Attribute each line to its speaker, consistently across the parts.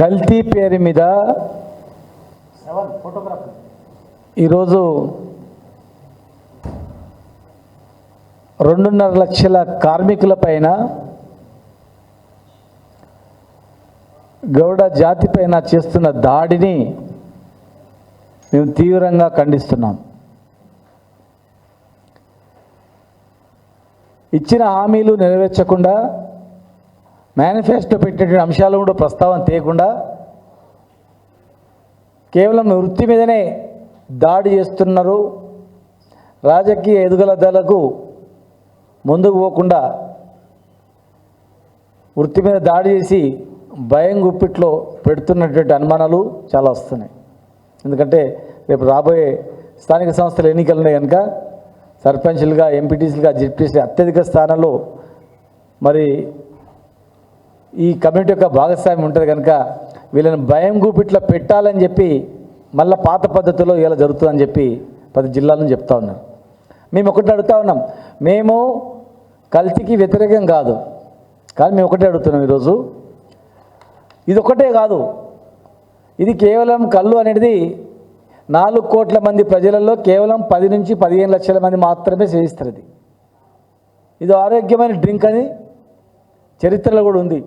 Speaker 1: కల్తీ పేరు మీద ఈరోజు 2.5 లక్షల కార్మికుల పైన గౌడ జాతి పైన చేస్తున్న దాడిని మేము తీవ్రంగా ఖండిస్తున్నాం. ఇచ్చిన హామీలు నెరవేర్చకుండా మేనిఫెస్టో పెట్టినటువంటి అంశాలు కూడా ప్రస్తావన తీయకుండా కేవలం వృత్తి మీదనే దాడి చేస్తున్నారు. రాజకీయ ఎదుగుదలకు ముందుకు పోకుండా వృత్తి మీద దాడి చేసి భయం గుప్పిట్లో పెడుతున్నటువంటి అనుమానాలు చాలా వస్తున్నాయి. ఎందుకంటే రేపు రాబోయే స్థానిక సంస్థల ఎన్నికలు ఉన్నాయి కనుక సర్పంచ్లుగా, ఎంపీటీసీలుగా, జెడ్పీసీ అత్యధిక స్థానంలో మరి ఈ కమ్యూనిటీ యొక్క భాగస్వామ్యం ఉంటుంది కనుక వీళ్ళని భయం గుప్పిట్లో పెట్టాలని చెప్పి మళ్ళీ పాత పద్ధతిలో ఇలా జరుగుతుందని చెప్పి ప్రతి జిల్లాలను చెప్తా ఉన్నారు. మేము ఒకటి అడుగుతా ఉన్నాం, మేము కల్తీకి వ్యతిరేకం కాదు, కానీ మేము ఒకటే అడుగుతున్నాం. ఈరోజు ఇది ఒకటే కాదు, ఇది కేవలం కళ్ళు అనేది 4 కోట్ల మంది ప్రజలలో కేవలం 10 నుంచి 15 లక్షల మంది మాత్రమే సేవిస్తారు. ఇది ఆరోగ్యమైన డ్రింక్ అని చరిత్రలో కూడా ఉంది.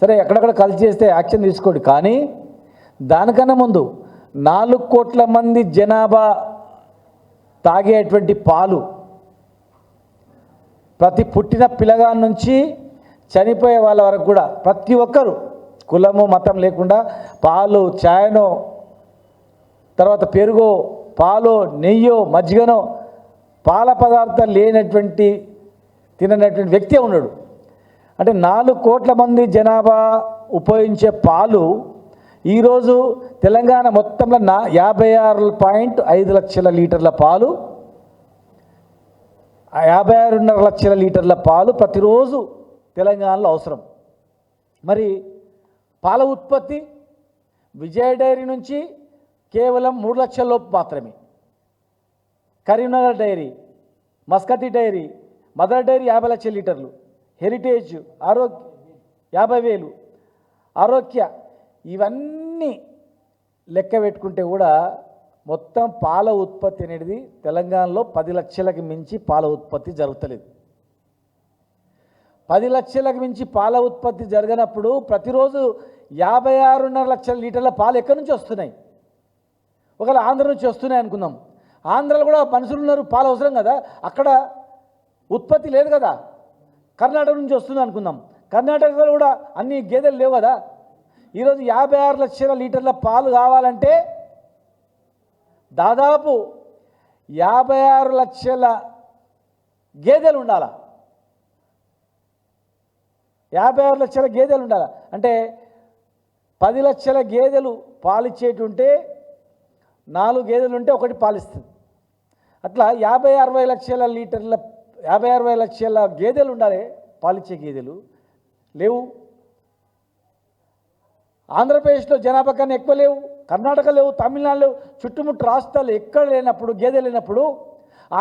Speaker 1: సరే, ఎక్కడెక్కడ కల్తీ చేస్తే యాక్షన్ తీసుకోండి, కానీ దానికన్నా ముందు 4 కోట్ల మంది జనాభా తాగేటువంటి పాలు, ప్రతి పుట్టిన పిల్లగాని నుంచి చనిపోయే వాళ్ళ వరకు కూడా ప్రతి ఒక్కరు కులము మతం లేకుండా పాలు, ఛాయనో, తర్వాత పెరుగో, పాలో, నెయ్యో, మజ్జిగనో, పాల పదార్థాలు లేనటువంటి తిననటువంటి వ్యక్తి ఉన్నాడు. అంటే 4 కోట్ల మంది జనాభా ఉపయోగించే పాలు ఈరోజు తెలంగాణ మొత్తంలో 56.5 లక్షల లీటర్ల పాలు, 56.5 లక్షల లీటర్ల పాలు ప్రతిరోజు తెలంగాణలో అవసరం. మరి పాల ఉత్పత్తి విజయ డైరీ నుంచి కేవలం 3 లక్షల లోపు మాత్రమే. Karimnagar dairy, Muskati dairy, mother dairy 50 లక్షల లీటర్లు, హెరిటేజ్, ఆరోగ్య 50,000, ఆరోగ్య, ఇవన్నీ లెక్క పెట్టుకుంటే కూడా మొత్తం పాల ఉత్పత్తి అనేది తెలంగాణలో 10 లక్షలకు మించి పాల ఉత్పత్తి జరుగుతలేదు. 10 లక్షలకు మించి పాల ఉత్పత్తి జరగనప్పుడు ప్రతిరోజు 56.5 లక్షల లీటర్ల పాలు ఎక్కడి నుంచి వస్తున్నాయి? ఒకవేళ ఆంధ్ర నుంచి వస్తున్నాయి అనుకుందాం. ఆంధ్రలో కూడా మనుషులు ఉన్నారు, పాలు అవసరం కదా, అక్కడ ఉత్పత్తి లేదు కదా. కర్ణాటక నుంచి వస్తుంది అనుకుందాం, కర్ణాటకలో కూడా అన్ని గేదెలు లేవు కదా. ఈరోజు 56 లక్షల లీటర్ల పాలు కావాలంటే దాదాపు 56 లక్షల గేదెలు ఉండాలి. 56 లక్షల గేదెలు ఉండాలి అంటే 10 లక్షల గేదెలు పాలిచ్చేటుంటే 4 గేదెలు ఉంటే ఒకటి పాలిస్తుంది. అట్లా 50-60 లక్షల లీటర్ల 50-60 లక్షల గేదెలు ఉండాలి, పాలిచ్చే గేదెలు లేవు. ఆంధ్రప్రదేశ్లో జనాభా కన్నా ఎక్కువ లేవు, కర్ణాటక లేవు, తమిళనాడు లేవు, చుట్టుముట్టు రాష్ట్రాలు ఎక్కడ లేనప్పుడు, గేదెలు లేనప్పుడు,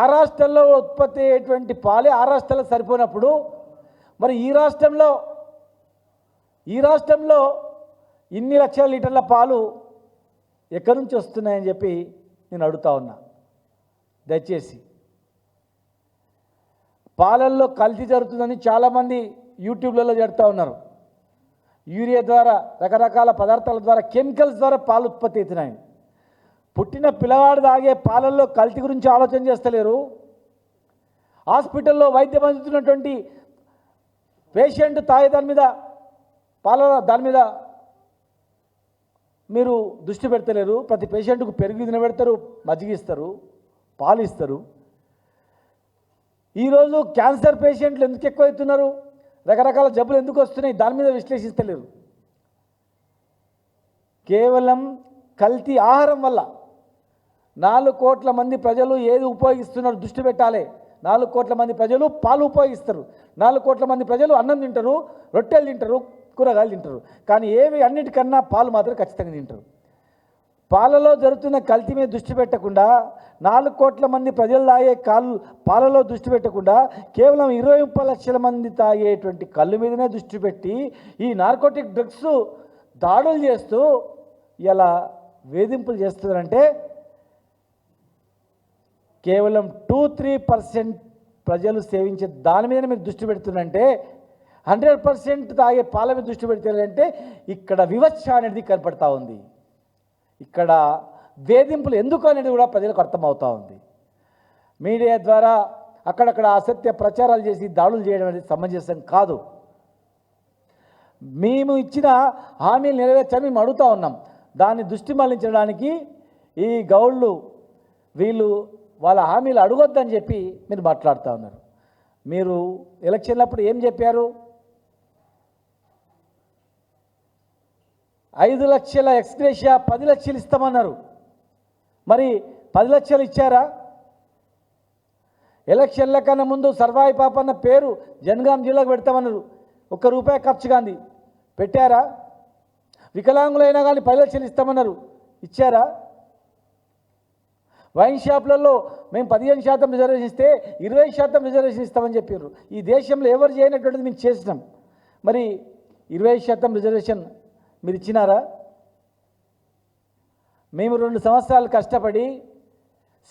Speaker 1: ఆ రాష్ట్రాల్లో ఉత్పత్తి అయ్యేటువంటి పాలే ఆ రాష్ట్రాలకు సరిపోయినప్పుడు మరి ఈ రాష్ట్రంలో ఇన్ని లక్షల లీటర్ల పాలు ఎక్కడి నుంచి వస్తున్నాయని చెప్పి నేను అడుగుతా ఉన్నా. దయచేసి పాలల్లో కల్తీ జరుగుతుందని చాలామంది యూట్యూబ్లలో చెప్తా ఉన్నారు. యూరియా ద్వారా, రకరకాల పదార్థాల ద్వారా, కెమికల్స్ ద్వారా పాలు ఉత్పత్తి అవుతున్నాయి. పుట్టిన పిల్లవాడు తాగే పాలల్లో కల్తీ గురించి ఆలోచన చేస్తలేరు. హాస్పిటల్లో వైద్యం అందుతున్నటువంటి పేషెంట్ తాగే దాని మీద మీరు దృష్టి పెడతలేరు. ప్రతి పేషెంట్కు పెరుగు తినబెడతారు, మజ్జిగ ఇస్తారు, పాలు ఇస్తారు. ఈరోజు క్యాన్సర్ పేషెంట్లు ఎందుకు ఎక్కువ అవుతున్నారు, రకరకాల జబ్బులు ఎందుకు వస్తున్నాయి, దాని మీద విశ్లేషిస్తలేరు. కేవలం కల్తీ ఆహారం వల్ల 4 కోట్ల మంది ప్రజలు ఏది ఉపయోగిస్తున్నారు దృష్టి పెట్టాలి. 4 కోట్ల మంది ప్రజలు పాలు ఉపయోగిస్తారు, 4 కోట్ల మంది ప్రజలు అన్నం తింటారు, రొట్టెలు తింటారు, కూరగాయలు తింటారు, కానీ ఏవి అన్నిటికన్నా పాలు మాత్రం ఖచ్చితంగా తింటారు. పాలలో జరుగుతున్న కల్తీ మీద దృష్టి పెట్టకుండా 4 కోట్ల మంది ప్రజలు తాగే పాలలో దృష్టి పెట్టకుండా కేవలం 20-30 లక్షల మంది తాగేటువంటి కళ్ళు మీదనే దృష్టి పెట్టి ఈ నార్కోటిక్ డ్రగ్స్ దాడులు చేస్తూ ఇలా వేధింపులు చేస్తున్నారంటే కేవలం 2-3% ప్రజలు సేవించే దాని మీద మీరు దృష్టి పెడుతున్నారంటే 100% తాగే పాల మీద దృష్టి పెడతారంటే ఇక్కడ వివక్ష అనేది కనపడతా ఉంది. ఇక్కడ వేధింపులు ఎందుకు అనేది కూడా ప్రజలకు అర్థమవుతూ ఉంది. మీడియా ద్వారా అక్కడక్కడ అసత్య ప్రచారాలు చేసి దాడులు చేయడం అనేది సమంజసం కాదు. మేము ఇచ్చిన హామీలు నెరవేర్చని మేము అడుగుతూ ఉన్నాం. దాన్ని దృష్టి మళ్లించడానికి ఈ గౌళ్ళు వీళ్ళు వాళ్ళ హామీలు అడగొద్దని చెప్పి మీరు మాట్లాడుతూ ఉన్నారు. మీరు ఎలక్షన్లప్పుడు ఏం చెప్పారు? 5 లక్షల ఎక్స్గ్రేషియా 10 లక్షలు ఇస్తామన్నారు. మరి 10 లక్షలు ఇచ్చారా? ఎలక్షన్ల కన్నా ముందు సర్వాయి పాపన్న పేరు జనగాం జిల్లాకు పెడతామన్నారు. ₹1 ఖర్చు కాంది పెట్టారా? వికలాంగులైనా కానీ 10 లక్షలు ఇస్తామన్నారు, ఇచ్చారా? వైన్ షాపులలో మేము 15% రిజర్వేషన్ ఇస్తే 20% రిజర్వేషన్ ఇస్తామని చెప్పారు. ఈ దేశంలో ఎవరు చేయనటువంటిది మేము చేసినాం. మరి 20% రిజర్వేషన్ మీరు ఇచ్చినారా? మేము 2 సంవత్సరాలు కష్టపడి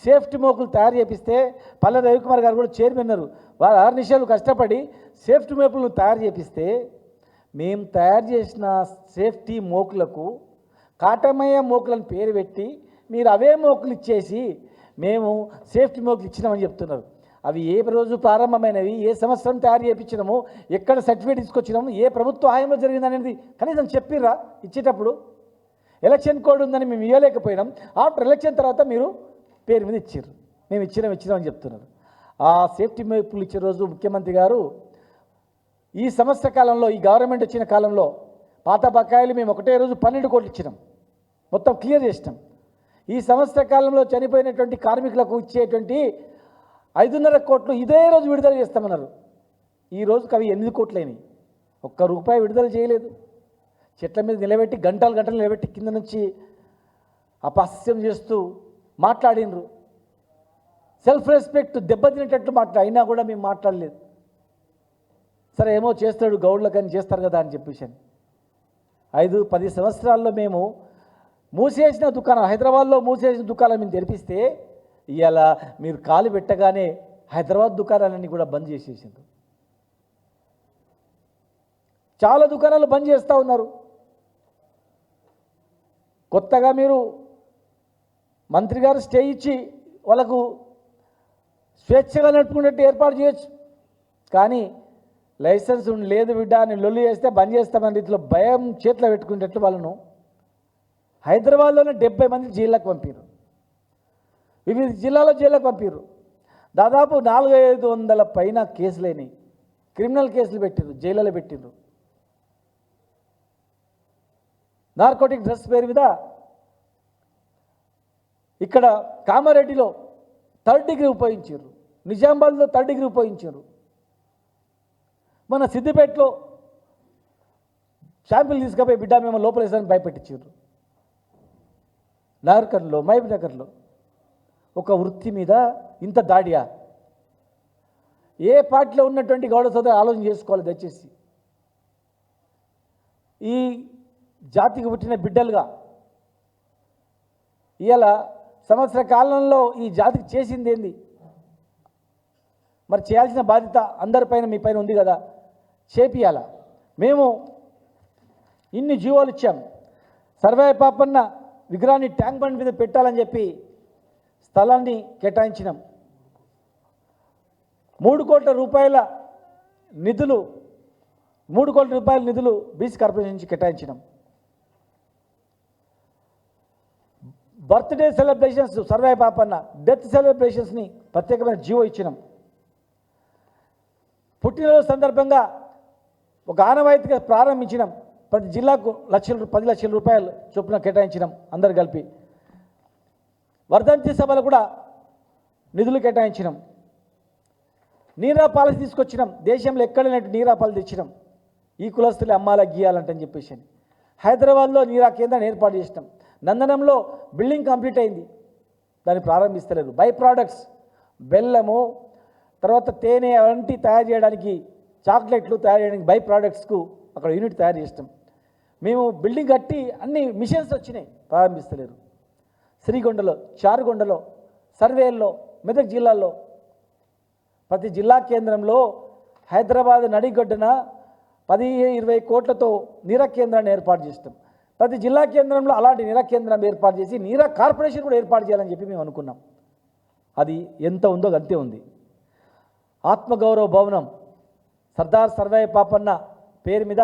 Speaker 1: సేఫ్టీ మోకులు తయారు చేపిస్తే పల్లె రవికుమార్ గారు కూడా చైర్మన్ అన్నారు. వారు 6 నిమిషాలు కష్టపడి సేఫ్టీ మోకులను తయారు చేపిస్తే మేము తయారు చేసిన సేఫ్టీ మోకులకు కాటమయ్య మోకులను పేరు పెట్టి మీరు అవే మోకులు ఇచ్చేసి మేము సేఫ్టీ మోకులు ఇచ్చినామని చెప్తున్నారు. అవి ఏ రోజు ప్రారంభమైనవి, ఏ సంవత్సరం తయారు చేయించినాము, ఎక్కడ సర్టిఫికేట్ తీసుకొచ్చినాము, ఏ ప్రభుత్వ హాయంలో జరిగిందనేది కనీసం చెప్పిర్రా? ఇచ్చేటప్పుడు ఎలక్షన్ కోడ్ ఉందని మేము ఇవ్వలేకపోయినాం. ఆఫ్టర్ ఎలక్షన్ తర్వాత మీరు పేరు మీద ఇచ్చారు, మేము ఇచ్చినామని చెప్తున్నారు. ఆ సేఫ్టీ మోకులు ఇచ్చే రోజు ముఖ్యమంత్రి గారు ఈ సంవత్సర కాలంలో, ఈ గవర్నమెంట్ వచ్చిన కాలంలో పాత బకాయిలు మేము ఒకటే రోజు 12 కోట్లు ఇచ్చినాం, మొత్తం క్లియర్ చేసినాం. ఈ సంవత్సర కాలంలో చనిపోయినటువంటి కార్మికులకు ఇచ్చేటువంటి 5.5 కోట్లు ఇదే రోజు విడుదల చేస్తామన్నారు. ఈ రోజుకి అవి 8 కోట్లైనవి. ₹1 విడుదల చేయలేదు. చెట్ల మీద నిలబెట్టి గంటలు నిలబెట్టి కింద నుంచి అపహాస్యం చేస్తూ మాట్లాడినరు. సెల్ఫ్ రెస్పెక్ట్ దెబ్బతినేటట్లు అయినా కూడా మేము మాట్లాడలేదు. సరే ఏమో చేస్తాడు గౌడ్లకని చేస్తారు కదా అని చెప్పేసి 5-10 సంవత్సరాల్లో మేము మూసేసిన దుకాణం, హైదరాబాద్లో మూసేసిన దుకాణాలు మేము తెరిపిస్తే ఇవాళ మీరు కాలు పెట్టగానే హైదరాబాద్ దుకాణాలన్నీ కూడా బంద్ చేసేసింది. చాలా దుకాణాలు బంద్ చేస్తూ ఉన్నారు. కొత్తగా మీరు మంత్రి గారు స్టే ఇచ్చి వాళ్ళకు స్వేచ్ఛగా నడుపుకునేట్టు ఏర్పాటు చేయొచ్చు. కానీ లైసెన్స్ లేదు బిడ్డ అని లొల్లి చేస్తే బంద్ చేస్తామని రీతిలో భయం చేతిలో పెట్టుకునేటట్లు వాళ్ళను హైదరాబాద్లోనే 70 మంది జైళ్ళకు పంపారు, వివిధ జిల్లాలో జైళ్ళకు పంపారు. దాదాపు 400-500 పైన కేసులైనవి, క్రిమినల్ కేసులు పెట్టిర్రు, జైళ్ళలో పెట్టిర్రు. నార్కోటిక్ డ్రగ్స్ పేరు మీద ఇక్కడ కామారెడ్డిలో 3rd డిగ్రీ ఉపయోగించారు, నిజామాబాద్లో 3rd డిగ్రీ ఉపయోగించారు. మన సిద్దిపేటలో శాంపిల్ తీసుకుపోయి బిడ్డ మేము లోపల వేసాలని భయపెట్టించారు. నాగర్కర్లో, మహబూబ్ నగర్లో ఒక వృత్తి మీద ఇంత దాడియా? ఏ పార్టీలో ఉన్నటువంటి గౌడ సోదరు ఆలోచన చేసుకోవాలి దయచేసి. ఈ జాతికి పుట్టిన బిడ్డలుగా ఇవాళ సంవత్సర కాలంలో ఈ జాతికి చేసింది ఏంది? మరి చేయాల్సిన బాధ్యత అందరిపైన మీ పైన ఉంది కదా, చేపియాల. మేము ఇన్ని జీవోలు ఇచ్చాం. సర్వాయి పాపన్న విగ్రహాన్ని ట్యాంక్ బండ్ మీద పెట్టాలని చెప్పి స్థలాన్ని కేటాయించినాం. 3 కోట్ల రూపాయల నిధులు బీసీ కార్పొరేషన్ నుంచి కేటాయించినాం. Birthday celebrations Sarvai Papanna, death సెలబ్రేషన్స్ని ప్రత్యేకమైన జీవో ఇచ్చినాం. పుట్టినరోజు సందర్భంగా ఒక ఆనవాయితీగా ప్రారంభించినాం. ప్రతి జిల్లాకు 10 లక్షల రూపాయలు చొప్పున కేటాయించినాం అందరు కలిపి. వర్ధంతి సభలు కూడా నిధులు కేటాయించినాం. నీరా పాలసీ తీసుకొచ్చినాం. దేశంలో ఎక్కడ లేనట్టు నీరా పాలసీ తెచ్చినాం. ఈ కులస్తులే అమ్మాలా గీయాలంటని చెప్పేసి హైదరాబాద్లో నీరా కేంద్రాన్ని ఏర్పాటు చేసినాం. నందనంలో బిల్డింగ్ కంప్లీట్ అయింది, దాన్ని ప్రారంభిస్తలేదు. బై ప్రోడక్ట్స్ బెల్లము, తర్వాత తేనె వంటి తయారు చేయడానికి, చాక్లెట్లు తయారు చేయడానికి బై ప్రోడక్ట్స్కు అక్కడ యూనిట్ తయారు చేస్తాం. మేము బిల్డింగ్ కట్టి అన్ని మిషన్స్ వచ్చినాయి, ప్రారంభిస్తలేరు. శ్రీగొండలో, చారుగొండలో, సర్వేల్లో, మెదక్ జిల్లాల్లో, ప్రతి జిల్లా కేంద్రంలో హైదరాబాద్ నడిగొడ్డున 10-20 కోట్లతో నీరా కేంద్రాన్ని ఏర్పాటు చేస్తాం. ప్రతి జిల్లా కేంద్రంలో అలాంటి నీరా కేంద్రం ఏర్పాటు చేసి నీరా కార్పొరేషన్ కూడా ఏర్పాటు చేయాలని చెప్పి మేము అనుకున్నాం. అది ఎంత ఉందో అంతే ఉంది. ఆత్మగౌరవ భవనం సర్దార్ సర్వయ్య పాపన్న పేరు మీద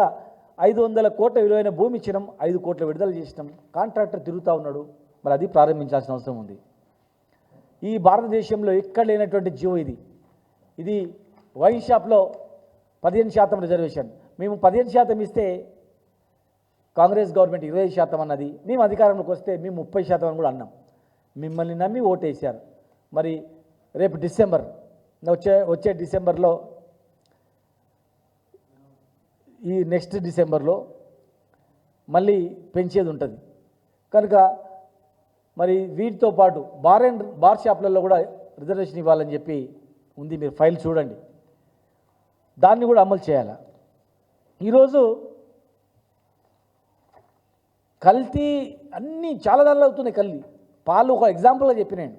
Speaker 1: 500 కోట్ల విలువైన భూమి ఇచ్చినాం, 5 కోట్ల విడుదల చేసినాం. కాంట్రాక్టర్ తిరుగుతూ ఉన్నాడు, మరి అది ప్రారంభించాల్సిన అవసరం ఉంది. ఈ భారతదేశంలో ఎక్కడ లేనటువంటి జీవో ఇది వైన్ షాప్లో 15% రిజర్వేషన్. మేము 15% ఇస్తే కాంగ్రెస్ గవర్నమెంట్ 20% అన్నది. మేము అధికారంలోకి వస్తే మేము 30% అని కూడా అన్నాం. మిమ్మల్ని నమ్మి ఓటేశారు. మరి రేపు డిసెంబర్ వచ్చే డిసెంబర్లో, ఈ నెక్స్ట్ డిసెంబర్లో మళ్ళీ పెంచేది ఉంటుంది కనుక మరి వీటితో పాటు బార్ షాప్లలో కూడా రిజర్వేషన్ ఇవ్వాలని చెప్పి ఉంది. మీరు ఫైల్ చూడండి, దాన్ని కూడా అమలు చేయాలి. ఈరోజు కల్తీ అన్నీ చాలా దానిలో అవుతున్నాయి. పాలు ఒక ఎగ్జాంపుల్గా చెప్పినాను.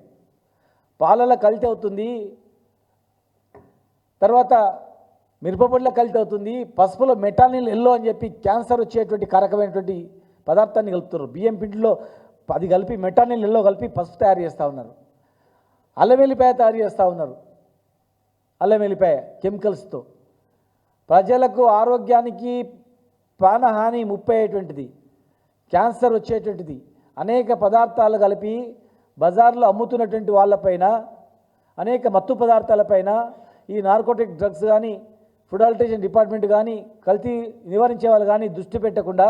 Speaker 1: పాలలో కల్తీ అవుతుంది, తర్వాత మిరపపొడిలో కల్తీ అవుతుంది, పసుపులో మెటానిల్ ఎల్లో అని చెప్పి క్యాన్సర్ వచ్చేటువంటి కారకమైనటువంటి పదార్థాన్ని కలుపుతున్నారు. బియ్యం పిండిలో అది కలిపి మెటానిల్ ఎల్లో కలిపి పసుపు తయారు చేస్తూ ఉన్నారు. అల్లం వెల్లిపాయ తయారు చేస్తూ ఉన్నారు. అల్లం వెల్లిపాయ కెమికల్స్తో ప్రజలకు ఆరోగ్యానికి ప్రాణహాని ముప్పయ్యేటువంటిది, క్యాన్సర్ వచ్చేటువంటిది అనేక పదార్థాలు కలిపి బజార్లో అమ్ముతున్నటువంటి వాళ్ళపైన, అనేక మత్తు పదార్థాలపైన ఈ నార్కోటిక్ డ్రగ్స్ కానీ, ఫుడ్ అల్టరేషన్ డిపార్ట్మెంట్ కానీ, కల్తీ నివారించే వాళ్ళు కానీ దృష్టి పెట్టకుండా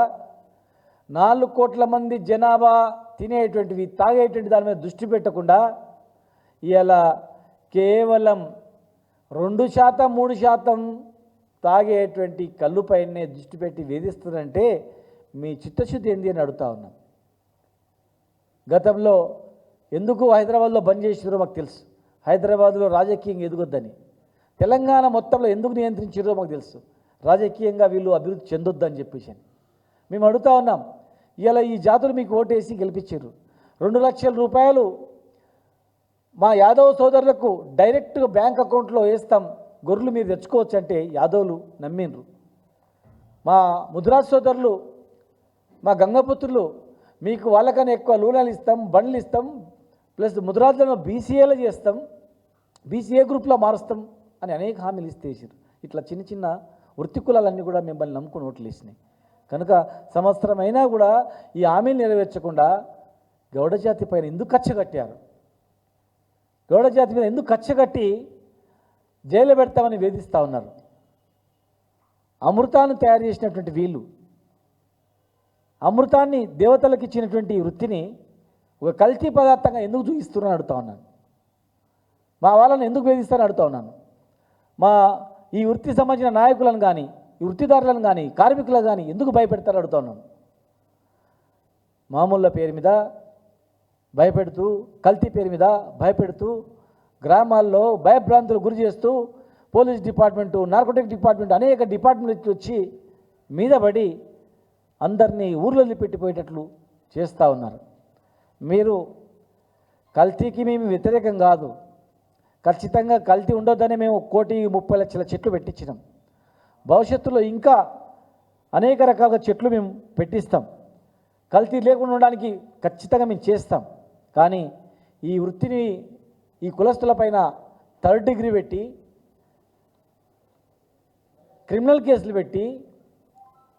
Speaker 1: 4 కోట్ల మంది జనాభా తినేటువంటివి, తాగేటువంటి దాని మీద దృష్టి పెట్టకుండా ఇలా కేవలం 2%, 3% తాగేటువంటి కళ్ళుపైనే దృష్టి పెట్టి వేధిస్తుందంటే మీ చిత్తశుద్ధి ఏంది అని అడుగుతా ఉన్నాం. గతంలో ఎందుకు హైదరాబాద్లో బంద్ చేసినారో మాకు తెలుసు. హైదరాబాద్లో రాజకీయంగా ఎదగొద్దని. తెలంగాణ మొత్తంలో ఎందుకు నియంత్రించారో మాకు తెలుసు. రాజకీయంగా వీళ్ళు అభివృద్ధి చెందొద్దని చెప్పేసి మేము అడుగుతా ఉన్నాం. ఇలా ఈ జాతులు మీకు ఓటేసి గెలిపించారు. 2 లక్షల రూపాయలు మా యాదవ్ సోదరులకు డైరెక్ట్గా బ్యాంక్ అకౌంట్లో వేస్తాం, గొర్రెలు మీరు తెచ్చుకోవచ్చు అంటే యాదవులు నమ్మిండ్రు. మా ముద్రాజ్ సోదరులు, మా గంగపుత్రులు మీకు వాళ్ళకన్నా ఎక్కువ లోన్లు ఇస్తాం, బండ్లు ఇస్తాం, ప్లస్ ముద్రాజ్లను బీసీఏలో చేస్తాం, బీసీఏ గ్రూప్లో మారుస్తాం అని అనేక హామీలు ఇస్తేసారు. ఇట్లా చిన్న చిన్న వృత్తి కులాలన్నీ కూడా మిమ్మల్ని నమ్ముకుని ఓట్లు వేసినాయి. కనుక సంవత్సరం అయినా కూడా ఈ హామీలు నెరవేర్చకుండా గౌడ జాతి పైన ఎందుకు కచ్చ కట్టారు? గౌడ జాతి మీద ఎందుకు కచ్చ కట్టి జైలు పెడతామని వేధిస్తూ ఉన్నారు? అమృతాన్ని తయారు చేసినటువంటి వీళ్ళు, అమృతాన్ని దేవతలకు ఇచ్చినటువంటి వృత్తిని ఒక కల్తీ పదార్థంగా ఎందుకు చూపిస్తున్నారని అడుగుతా ఉన్నాను. మా వాళ్ళని ఎందుకు వేధిస్తారని అడుగుతా ఉన్నాను. మా ఈ వృత్తి సంబంధించిన నాయకులను కానీ, ఈ వృత్తిదారులను కానీ, కార్మికులను కానీ ఎందుకు భయపెడతారని అడుగుతా ఉన్నాను. మామూళ్ళ పేరు మీద భయపెడుతూ, కల్తీ పేరు మీద భయపెడుతూ, గ్రామాల్లో భయభ్రాంతులు గురి చేస్తూ పోలీస్ డిపార్ట్మెంటు, నార్కోటిక్ డిపార్ట్మెంట్, అనేక డిపార్ట్మెంట్లు వచ్చి మీద పడి అందరినీ ఊర్లో పెట్టిపోయేటట్లు చేస్తూ ఉన్నారు. మీరు కల్తీకి మేము వ్యతిరేకం కాదు, ఖచ్చితంగా కల్తీ ఉండొద్దని మేము 1,30,00,000 చెట్లు పెట్టించినాం. భవిష్యత్తులో ఇంకా అనేక రకాల చెట్లు మేము పెట్టిస్తాం. కల్తీ లేకుండా ఉండడానికి ఖచ్చితంగా మేము చేస్తాం. కానీ ఈ వృత్తిని, ఈ కులస్తులపైన 3rd డిగ్రీ పెట్టి, క్రిమినల్ కేసులు పెట్టి,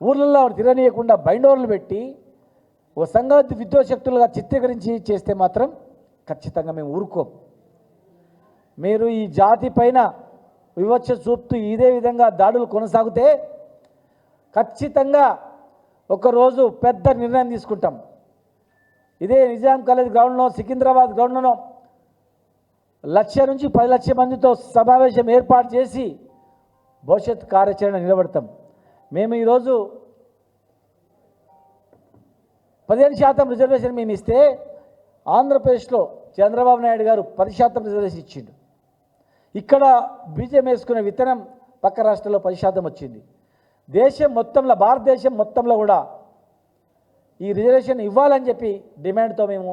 Speaker 1: ఊర్లలో తిరగనీయకుండా బైండోర్లు పెట్టి ఓ సంఘాతి విద్రోశక్తులుగా చిత్రీకరించి చేస్తే మాత్రం ఖచ్చితంగా మేము ఊరుకోం. మీరు ఈ జాతి పైన వివక్ష చూపుతూ ఇదే విధంగా దాడులు కొనసాగితే ఖచ్చితంగా ఒకరోజు పెద్ద నిర్ణయం తీసుకుంటాం. ఇదే నిజాం కాలేజ్ గ్రౌండ్లో, సికింద్రాబాద్ గ్రౌండ్లో 1,00,000 నుంచి 10 లక్షల మందితో సమావేశం ఏర్పాటు చేసి భవిష్యత్ కార్యాచరణ నిలబడతాం. మేము ఈరోజు 15% రిజర్వేషన్ మేము ఇస్తే ఆంధ్రప్రదేశ్లో చంద్రబాబు నాయుడు గారు 10% రిజర్వేషన్ ఇచ్చిండు. ఇక్కడ బీజం వేసుకునే విత్తనం పక్క రాష్ట్రాల్లో 10% వచ్చింది. దేశం మొత్తంలో, భారతదేశం మొత్తంలో కూడా ఈ రిజర్వేషన్ ఇవ్వాలని చెప్పి డిమాండ్తో మేము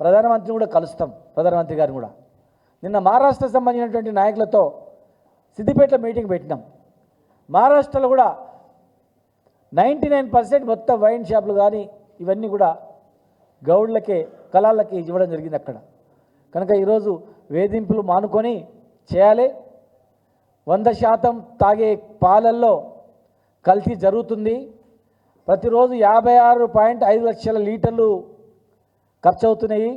Speaker 1: ప్రధానమంత్రిని కూడా కలుస్తాం, ప్రధానమంత్రి గారిని కూడా. నిన్న మహారాష్ట్రకు సంబంధించినటువంటి నాయకులతో సిద్దిపేటలో మీటింగ్ పెట్టినాం. మహారాష్ట్రలో కూడా 99% మొత్తం వైన్ షాపులు కానీ ఇవన్నీ కూడా గౌడ్లకే, కళాలకి ఇవ్వడం జరిగింది అక్కడ. కనుక ఈరోజు వేధింపులు మానుకొని చేయాలి. 100% తాగే పాలల్లో కల్తీ జరుగుతుంది. ప్రతిరోజు 56.5 లక్షల లీటర్లు ఖర్చు అవుతున్నాయి.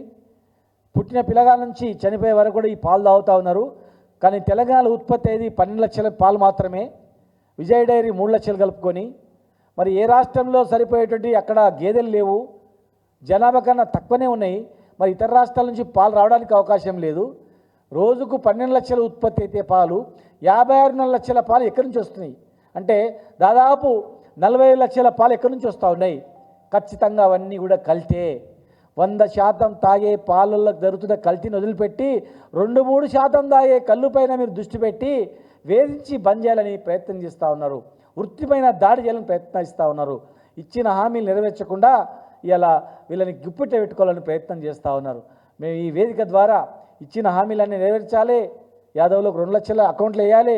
Speaker 1: పుట్టిన పిల్లగాల నుంచి చనిపోయే వరకు కూడా ఈ పాలు తాగుతూ ఉన్నారు. కానీ తెలంగాణలో ఉత్పత్తి అయ్యేది 12 లక్షల పాలు మాత్రమే, విజయ్ డైరీ 3 లక్షలు కలుపుకొని. మరి ఏ రాష్ట్రంలో సరిపోయేటువంటి అక్కడ గేదెలు లేవు, జనాభా కన్నా తక్కువనే ఉన్నాయి. మరి ఇతర రాష్ట్రాల నుంచి పాలు రావడానికి అవకాశం లేదు. రోజుకు 12 లక్షల ఉత్పత్తి అయితే పాలు 56 లక్షల పాలు ఎక్కడి నుంచి వస్తున్నాయి అంటే దాదాపు 40 లక్షల పాలు ఎక్కడి నుంచి వస్తూ ఉన్నాయి. ఖచ్చితంగా అవన్నీ కూడా కల్తే. 100% తాగే పాలల్లో జరుగుతున్న కల్తీని వదిలిపెట్టి 2-3% తాగే కళ్ళు పైన మీరు దృష్టి పెట్టి వేధించి బంద్ చేయాలని ప్రయత్నం చేస్తూ ఉన్నారు. వృత్తిపైన దాడి చేయాలని ప్రయత్నిస్తూ ఉన్నారు. ఇచ్చిన హామీలు నెరవేర్చకుండా ఇలా వీళ్ళని గుప్పిట పెట్టుకోవాలని ప్రయత్నం చేస్తూ ఉన్నారు. మేము ఈ వేదిక ద్వారా ఇచ్చిన హామీలన్నీ నెరవేర్చాలి. యాదవులకు 2 లక్షల అకౌంట్లు వేయాలి,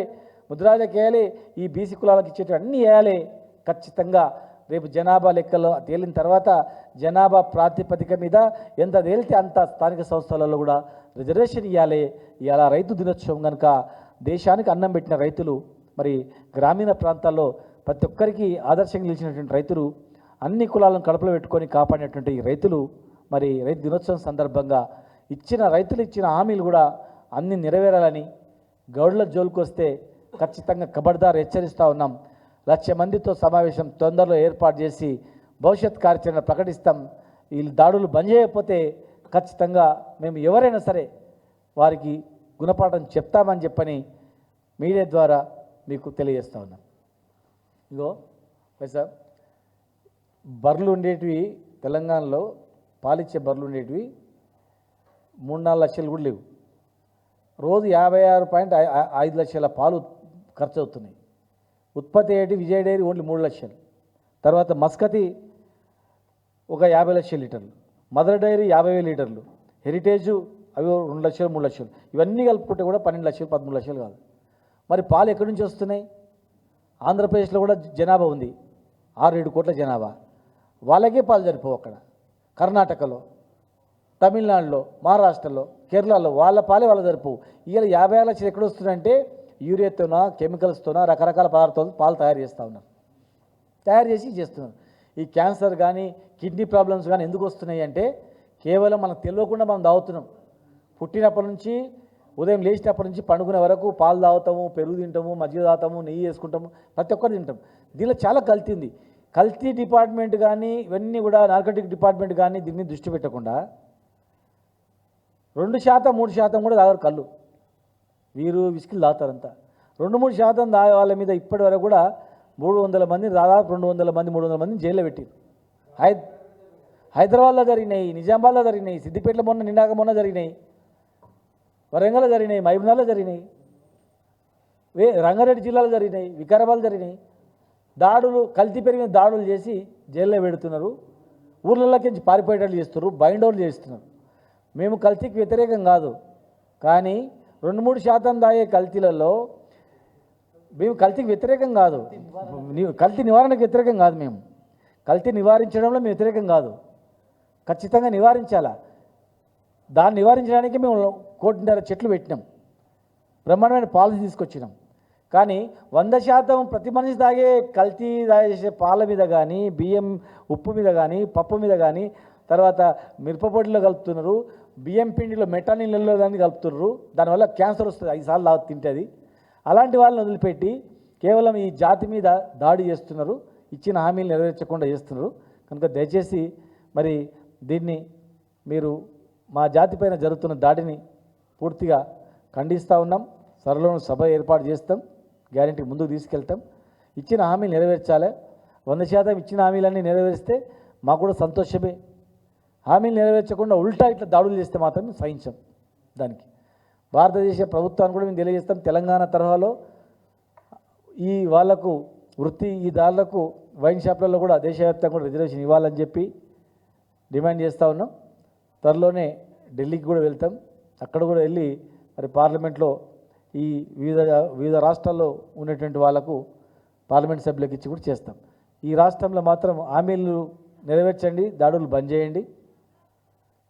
Speaker 1: ముద్రాజకి వేయాలి, ఈ బీసీ కులాలకు ఇచ్చేటివి అన్నీ వేయాలి. ఖచ్చితంగా రేపు జనాభా లెక్కలో తేలిన తర్వాత జనాభా ప్రాతిపదిక మీద ఎంత తేలితే అంత స్థానిక సంస్థలలో కూడా రిజర్వేషన్ ఇవ్వాలి. ఇలా రైతు దినోత్సవం కనుక దేశానికి అన్నం పెట్టిన రైతులు, మరి గ్రామీణ ప్రాంతాల్లో ప్రతి ఒక్కరికి ఆదర్శంగా నిలిచినటువంటి రైతులు, అన్ని కులాలను కడుపులో పెట్టుకొని కాపాడినటువంటి రైతులు, మరి రైతు దినోత్సవం సందర్భంగా రైతులు ఇచ్చిన హామీలు కూడా అన్నీ నెరవేరాలని గౌడ్ల జోలికి వస్తే ఖచ్చితంగా ఖబర్దార్ హెచ్చరిస్తూ ఉన్నాం. 1,00,000 మందితో సమావేశం తొందరలో ఏర్పాటు చేసి భవిష్యత్ కార్యాచరణ ప్రకటిస్తాం. ఈ దాడులు బంద్ చేయకపోతే ఖచ్చితంగా మేము ఎవరైనా సరే వారికి గుణపాఠం చెప్తామని చెప్పని మీడియా ద్వారా మీకు తెలియజేస్తూ ఉన్నాం. ఇగో సార్, బర్రెలు ఉండేటివి తెలంగాణలో, పాలిచ్చే బర్రెలు ఉండేటివి 3-4 లక్షలు కూడా లేవు. రోజు 56.5 లక్షల పాలు ఖర్చు అవుతున్నాయి. ఉత్పత్తి అయ్యేటి విజయ్ డైరీ ఓన్లీ 3 లక్షలు. తర్వాత మస్కతి ఒక 50 లక్షల లీటర్లు, మదర్ డైరీ 50,000 లీటర్లు, హెరిటేజు అవి 2 లక్షలు 3 లక్షలు. ఇవన్నీ కలుపుకుంటే కూడా 12 లక్షలు 13 లక్షలు కాదు. మరి పాలు ఎక్కడి నుంచి వస్తున్నాయి? ఆంధ్రప్రదేశ్లో కూడా జనాభా ఉంది, 6-7 కోట్ల జనాభా. వాళ్ళకే పాలు సరిపోవు. అక్కడ కర్ణాటకలో, తమిళనాడులో, మహారాష్ట్రలో, కేరళలో వాళ్ళ పాలే వాళ్ళ సరిపోవు. ఇవాళ 56 లక్షలు ఎక్కడ వస్తున్నాయంటే యూరియాతోనా, కెమికల్స్తోనా, రకరకాల పదార్థాలతో పాలు తయారు చేస్తూ ఉన్నారు, తయారు చేసి చేస్తున్నారు. ఈ క్యాన్సర్ కానీ కిడ్నీ ప్రాబ్లమ్స్ కానీ ఎందుకు వస్తున్నాయి అంటే కేవలం మనకు తెలియకుండా మనం తాగుతున్నాం. పుట్టినప్పటి నుంచి ఉదయం లేచినప్పటి నుంచి పండుకునే వరకు పాలు తాగుతాము, పెరుగు తింటాము, మజ్జిగ తాగుతాము, నెయ్యి వేసుకుంటాము, ప్రతి ఒక్కరు తింటాం. దీనిలో చాలా కల్తీ ఉంది. కల్తీ డిపార్ట్మెంట్ కానీ ఇవన్నీ కూడా నార్కోటిక్ డిపార్ట్మెంట్ కానీ దీన్ని దృష్టి పెట్టకుండా 2% 3% కూడా తాగరు కళ్ళు. వీరు విస్కిలు తాగుతారంతా. 2-3% తాగే వాళ్ళ మీద ఇప్పటి వరకు కూడా 300 మంది, దాదాపు 200 మంది 300 మందిని జైల్లో పెట్టారు. హైదరాబాద్లో జరిగినాయి, నిజామాబాద్లో జరిగినాయి, సిద్దిపేటలో మొన్న జరిగినాయి, వరంగల్లో జరిగినాయి, మహబూబ్నగర్లో జరిగినాయి, రంగారెడ్డి జిల్లాలో జరిగినాయి, వికారాబాద్ జరిగినాయి. దాడులు, కల్తీ పెరిగిన దాడులు చేసి జైల్లో పెడుతున్నారు. ఊర్లలోకి నుంచి పారిపోయేటట్లు చేస్తున్నారు, బైండ్ అవుట్ చేస్తున్నారు. మేము కల్తీకి వ్యతిరేకం కాదు, కానీ 2-3% తాగే కల్తీలలో మేము కల్తీకి వ్యతిరేకం కాదు, కల్తీ నివారణకు వ్యతిరేకం కాదు. మేము కల్తీ నివారించడంలో మేము వ్యతిరేకం కాదు, ఖచ్చితంగా నివారించాలా. దాన్ని నివారించడానికి మేము 1.5 కోట్ల చెట్లు పెట్టినాం, బ్రహ్మాండమైన పాలసీ తీసుకొచ్చినాం. కానీ 100% ప్రతి మనిషి తాగే కల్తీ తాగే పాల మీద కానీ, బియ్యం ఉప్పు మీద కానీ, పప్పు మీద కానీ, తర్వాత మిరపపొడిలో కలుపుతున్నారు, బియ్యం పిండిలో మెటానిల్లో దాన్ని కలుపుతున్నారు. దానివల్ల క్యాన్సర్ వస్తుంది 5 సార్లు తింటే. అది అలాంటి వాళ్ళని వదిలిపెట్టి కేవలం ఈ జాతి మీద దాడి చేస్తున్నారు, ఇచ్చిన హామీలు నెరవేర్చకుండా చేస్తున్నారు. కనుక దయచేసి మరి దీన్ని మీరు మా జాతి పైన జరుగుతున్న దాడిని పూర్తిగా ఖండిస్తూ ఉన్నాం. సరళమైన సభ ఏర్పాటు చేస్తాం, గ్యారెంటీ ముందుకు తీసుకెళ్తాం. ఇచ్చిన హామీలు నెరవేర్చాలి. 100% ఇచ్చిన హామీలన్నీ నెరవేరిస్తే మాకు కూడా సంతోషమే. హామీలు నెరవేర్చకుండా ఉల్టా ఇట్లా దాడులు చేస్తే మాత్రం సహించాం. దానికి భారతదేశ ప్రభుత్వాన్ని కూడా మేము తెలియజేస్తాం. తెలంగాణ తరహాలో ఈ వాళ్లకు వృత్తి, ఈ దారులకు వైన్ షాప్లలో కూడా దేశవ్యాప్తంగా కూడా రిజర్వేషన్ ఇవ్వాలని చెప్పి డిమాండ్ చేస్తూ ఉన్నాం. త్వరలోనే ఢిల్లీకి కూడా వెళ్తాం. అక్కడ కూడా వెళ్ళి మరి పార్లమెంట్లో ఈ వివిధ రాష్ట్రాల్లో ఉన్నటువంటి వాళ్ళకు పార్లమెంట్ సభ్యులకు ఇచ్చి కూడా చేస్తాం. ఈ రాష్ట్రంలో మాత్రం హామీలు నెరవేర్చండి, దాడులు బంద్ చేయండి,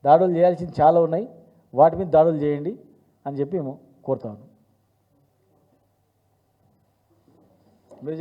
Speaker 1: దాడులు చేయాల్సింది చాలా ఉన్నాయి, వాటి మీద దాడులు చేయండి అని చెప్పి మేము కోరుతా ఉన్నాం. మీరు